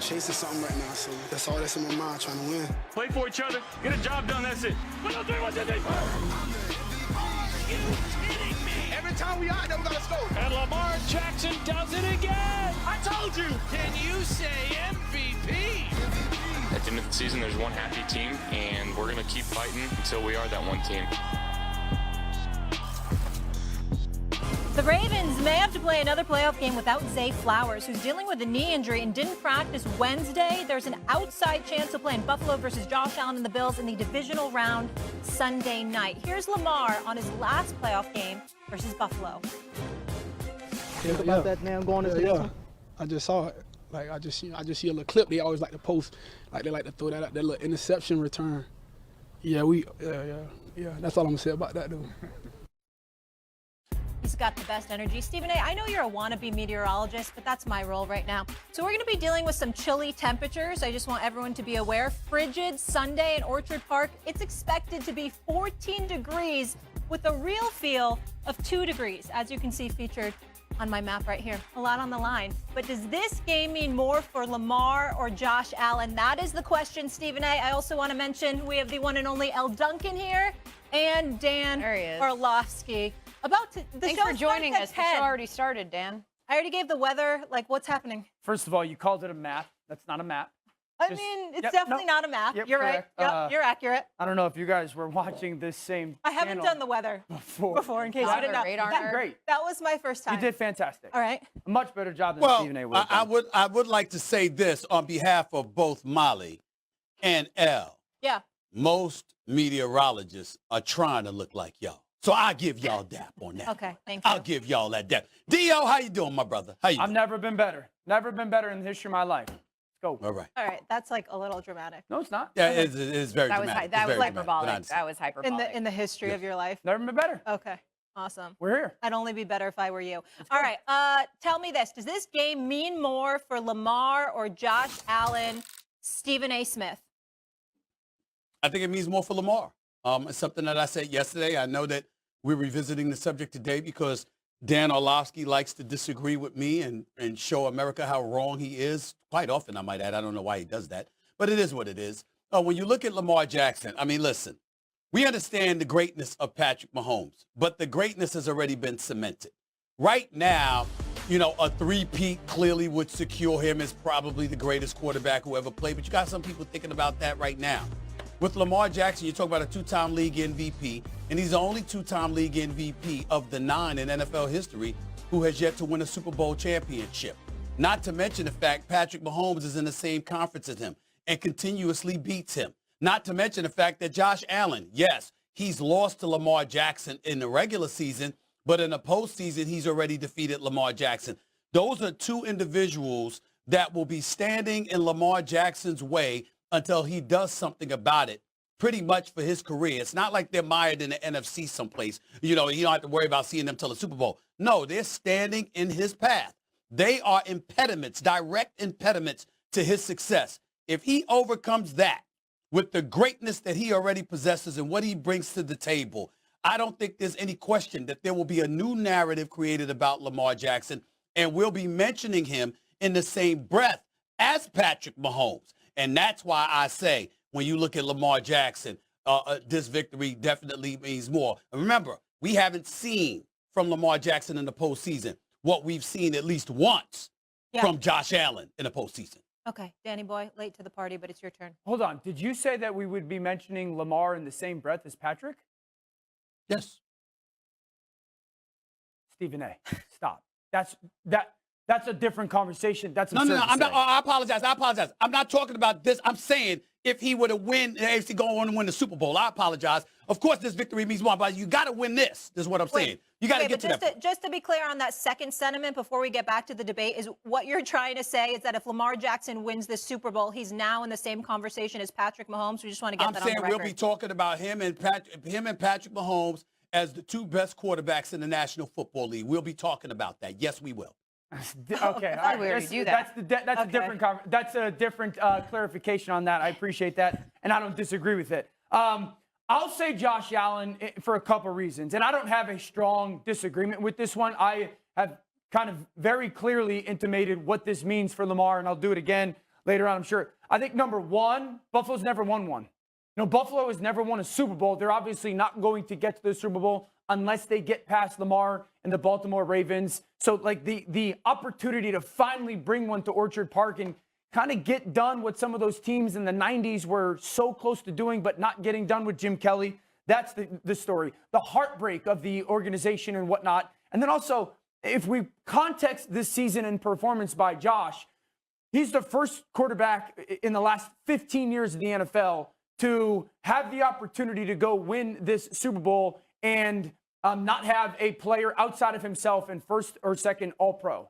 chasing something right now, so that's all that's in my mind, trying to win. Play for each other, get a job done, that's it. 1, 2, 3, 1, 2, 3. Every time we out there, we gotta score. And Lamar Jackson does it again. I told you. Can you say MVP? At the end of the season, there's one happy team, and we're going to keep fighting until we are that one team. The Ravens may have to play another playoff game without Zay Flowers, who's dealing with a knee injury and didn't practice Wednesday. There's an outside chance he'll play in Buffalo versus Josh Allen and the Bills in the divisional round Sunday night. Here's Lamar on his last playoff game versus Buffalo. Think about that now going into this one? I just saw it. Like I just see a little clip. They always like to post, like they like to throw that out, that little interception return. Yeah. That's all I'm gonna say about that, though. He's got the best energy. Stephen A., I know you're a wannabe meteorologist, but that's my role right now. So we're going to be dealing with some chilly temperatures. I just want everyone to be aware. Frigid Sunday in Orchard Park. It's expected to be 14 degrees with a real feel of 2 degrees, as you can see featured on my map right here. A lot on the line. But does this game mean more for Lamar or Josh Allen? That is the question, Stephen A. I also want to mention we have the one and only Elle Duncan here and Dan Orlovsky. Thanks for joining us. The show already started, Dan. I already gave the weather. Like, what's happening? First of all, you called it a map. That's not a map. It's definitely not a map. Yep, you're correct. right. Yep, you're accurate. I don't know if you guys were watching this same I haven't channel done the weather before in case you didn't know. Radar. Great. That was my first time. You did fantastic. All right. A much better job than Stephen A. would have done. I would like to say this on behalf of both Molly and Elle. Yeah. Most meteorologists are trying to look like y'all. So I'll give y'all dap on that. Okay, thank you. I'll give y'all that dap. Dio, how you doing, my brother? How you doing? I've never been better. Never been better in the history of my life. Let's go. All right. All right. That's like a little dramatic. No, it's not. Yeah, it's very That was dramatic. that It's was very dramatic, but I hyperbolic. understand. That was hyperbolic. In the history of your life. Never been better. Okay. Awesome. We're here. I'd only be better if I were you. All right. Tell me this. Does this game mean more for Lamar or Josh Allen, Stephen A. Smith? I think it means more for Lamar. It's something that I said yesterday. I know that we're revisiting the subject today because Dan Orlovsky likes to disagree with me and show America how wrong he is. Quite often, I might add. I don't know why he does that, but it is what it is. When you look at Lamar Jackson, I mean, listen, we understand the greatness of Patrick Mahomes, but the greatness has already been cemented. Right now, you know, a three-peat clearly would secure him as probably the greatest quarterback who ever played, but you got some people thinking about that right now. With Lamar Jackson, you talk about a two-time league MVP, and he's the only two-time league MVP of the 9 in NFL history who has yet to win a Super Bowl championship. Not to mention the fact Patrick Mahomes is in the same conference as him and continuously beats him. Not to mention the fact that Josh Allen, yes, he's lost to Lamar Jackson in the regular season, but in the postseason, he's already defeated Lamar Jackson. Those are two individuals that will be standing in Lamar Jackson's way until he does something about it, pretty much for his career. It's not like they're mired in the NFC someplace. You know, you don't have to worry about seeing them till the Super Bowl. No, they're standing in his path. They are impediments, direct impediments to his success. If he overcomes that with the greatness that he already possesses and what he brings to the table, I don't think there's any question that there will be a new narrative created about Lamar Jackson, and we'll be mentioning him in the same breath as Patrick Mahomes. And that's why I say, when you look at Lamar Jackson, this victory definitely means more. And remember, we haven't seen from Lamar Jackson in the postseason what we've seen at least once from Josh Allen in the postseason. Okay, Danny boy, late to the party, but it's your turn. Hold on. Did you say that we would be mentioning Lamar in the same breath as Patrick? Yes. Stephen A., stop. That's a different conversation. That's No, I'm not. I apologize. I'm not talking about this. I'm saying if he were to win, the AFC go on and win the Super Bowl, I apologize. Of course, this victory means more, but you got to win this. This is what I'm saying. You got to get to that. Just to be clear on that second sentiment before we get back to the debate, is what you're trying to say is that if Lamar Jackson wins this Super Bowl, he's now in the same conversation as Patrick Mahomes. We just want to get that on the record. I'm saying we'll be talking about him and Patrick Mahomes as the two best quarterbacks in the National Football League. We'll be talking about that. Yes, we will. Okay, all right. We already do that. That's a different clarification on that. I appreciate that, and I don't disagree with it. I'll say Josh Allen for a couple reasons, and I don't have a strong disagreement with this one. I have kind of very clearly intimated what this means for Lamar, and I'll do it again. later on, I'm sure. I think number one, Buffalo's never won one. Buffalo has never won a Super Bowl. They're obviously not going to get to the Super Bowl unless they get past Lamar and the Baltimore Ravens. So, like, the opportunity to finally bring one to Orchard Park and kind of get done what some of those teams in the 90s were so close to doing but not getting done with Jim Kelly, that's the story. The heartbreak of the organization and whatnot. And then also, if we context this season and performance by Josh, he's the first quarterback in the last 15 years of the NFL to have the opportunity to go win this Super Bowl and not have a player outside of himself in first or second All-Pro.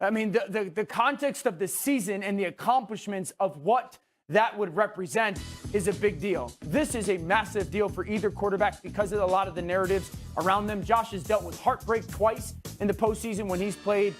I mean, the context of the season and the accomplishments of what that would represent is a big deal. This is a massive deal for either quarterback because of a lot of the narratives around them. Josh has dealt with heartbreak twice in the postseason when he's played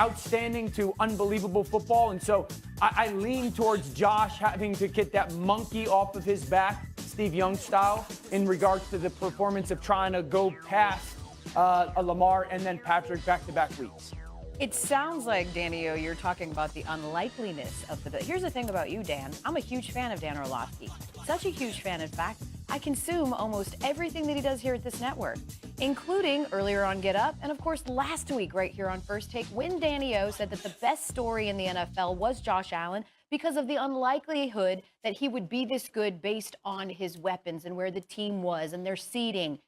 outstanding to unbelievable football. And so I lean towards Josh having to get that monkey off of his back, Steve Young style, in regards to the performance of trying to go past a Lamar and then Patrick back-to-back weeks. It sounds like, Danny O, you're talking about the unlikeliness of the... Here's the thing about you, Dan. I'm a huge fan of Dan Orlovsky. Such a huge fan, in fact, I consume almost everything that he does here at this network, including earlier on Get Up, and of course last week right here on First Take, when Danny O said that the best story in the NFL was Josh Allen because of the unlikelihood that he would be this good based on his weapons and where the team was and their seeding.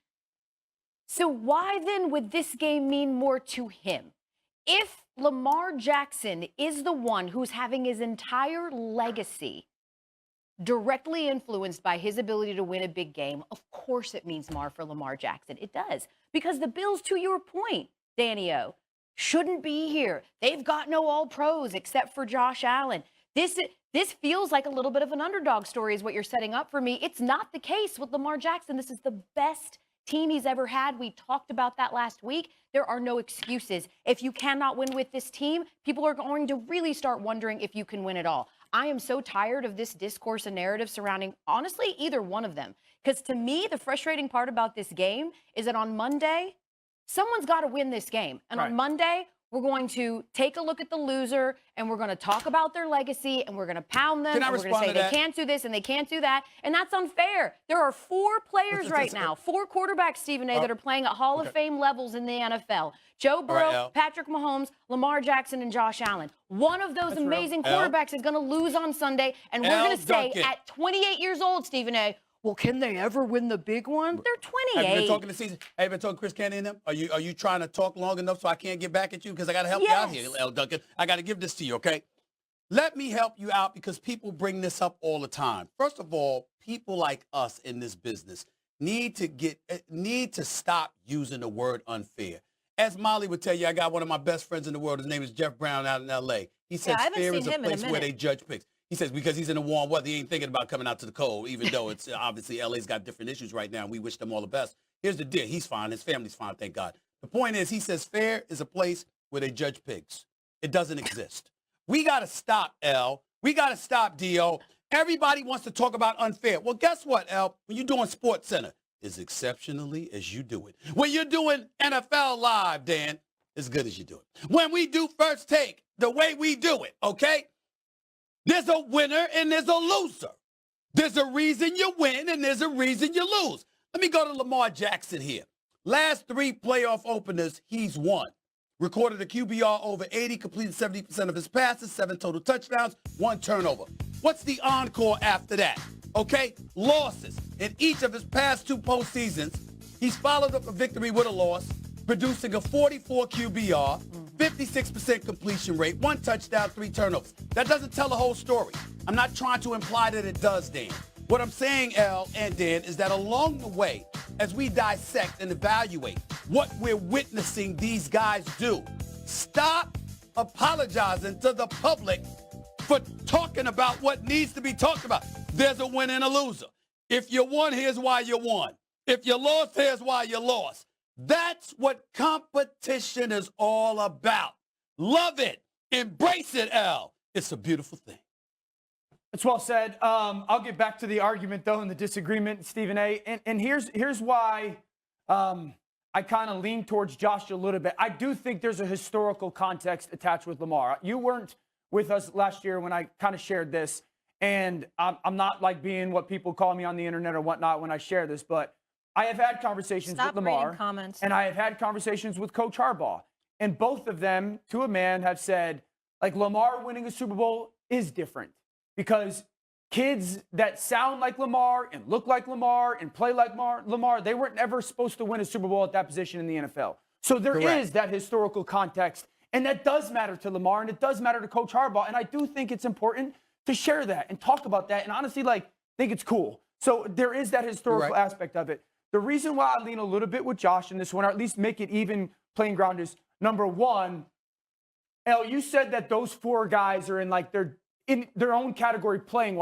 So why then would this game mean more to him? If Lamar Jackson is the one who's having his entire legacy directly influenced by his ability to win a big game, of course it means more for Lamar Jackson. It does. Because the Bills, to your point, Danny O, shouldn't be here. They've got no all-pros except for Josh Allen. This feels like a little bit of an underdog story is what you're setting up for me. It's not the case with Lamar Jackson. This is the best team he's ever had. We talked about that last week. There are no excuses. If you cannot win with this team, people are going to really start wondering if you can win at all. I am so tired of this discourse and narrative surrounding, honestly, either one of them. Because to me, the frustrating part about this game is that on Monday, someone's got to win this game. And on Monday, we're going to take a look at the loser, and we're going to talk about their legacy, and we're going to pound them, and we're going to say they can't do this and they can't do that. And that's unfair. There are 4 players right now, 4 quarterbacks, Stephen A., that are playing at Hall of Fame levels in the NFL. Joe Burrow, Patrick Mahomes, Lamar Jackson, and Josh Allen. One of those amazing quarterbacks is going to lose on Sunday, and we're going to say at 28 years old, Stephen A., well, can they ever win the big one? They're 28. Have you been talking the season? Have you been talking Chris Candy and them? Are you trying to talk long enough so I can't get back at you? Because I got to help you out here, L. Duncan. I got to give this to you, okay? Let me help you out because people bring this up all the time. First of all, people like us in this business need to stop using the word unfair. As Molly would tell you, I got one of my best friends in the world. His name is Jeff Brown out in L.A. He says fair is a place where they judge picks. He says because he's in the warm weather, he ain't thinking about coming out to the cold, even though it's obviously L.A.'s got different issues right now, and we wish them all the best. Here's the deal. He's fine. His family's fine, thank God. The point is, he says fair is a place where they judge pigs. It doesn't exist. We got to stop, L. We got to stop, D.O. Everybody wants to talk about unfair. Well, guess what, L? When you're doing Sports Center, as exceptionally as you do it. When you're doing NFL Live, Dan, as good as you do it. When we do First Take, the way we do it, okay? There's a winner and there's a loser. There's a reason you win and there's a reason you lose. Let me go to Lamar Jackson here. Last 3 playoff openers, he's won. Recorded a QBR over 80, completed 70% of his passes, 7 total touchdowns, 1 turnover. What's the encore after that? Okay, losses. In each of his past 2 postseasons, he's followed up a victory with a loss, producing a 44 QBR, 56% completion rate, 1 touchdown, 3 turnovers. That doesn't tell the whole story. I'm not trying to imply that it does, Dan. What I'm saying, Al and Dan, is that along the way, as we dissect and evaluate what we're witnessing these guys do, stop apologizing to the public for talking about what needs to be talked about. There's a win and a loser. If you won, here's why you won. If you lost, here's why you lost. That's what competition is all about. Love it. Embrace it, Al. It's a beautiful thing. That's well said. I'll get back to the argument, though, and the disagreement, Stephen A. And here's why I kind of lean towards Josh a little bit. I do think there's a historical context attached with Lamar. You weren't with us last year when I kind of shared this. And I'm not like being what people call me on the internet or whatnot when I share this, but I have had conversations Stop with reading Lamar, comments. and I have had conversations with Coach Harbaugh. And both of them, to a man, have said, like, Lamar winning a Super Bowl is different because kids that sound like Lamar and look like Lamar and play like Lamar, they weren't ever supposed to win a Super Bowl at that position in the NFL. So there is that historical context, and that does matter to Lamar, and it does matter to Coach Harbaugh. And I do think it's important to share that and talk about that, and honestly, like, think it's cool. So there is that historical aspect of it. The reason why I lean a little bit with Josh in this one, or at least make it even playing ground, is number one, you said that those 4 guys are in their own category playing wise.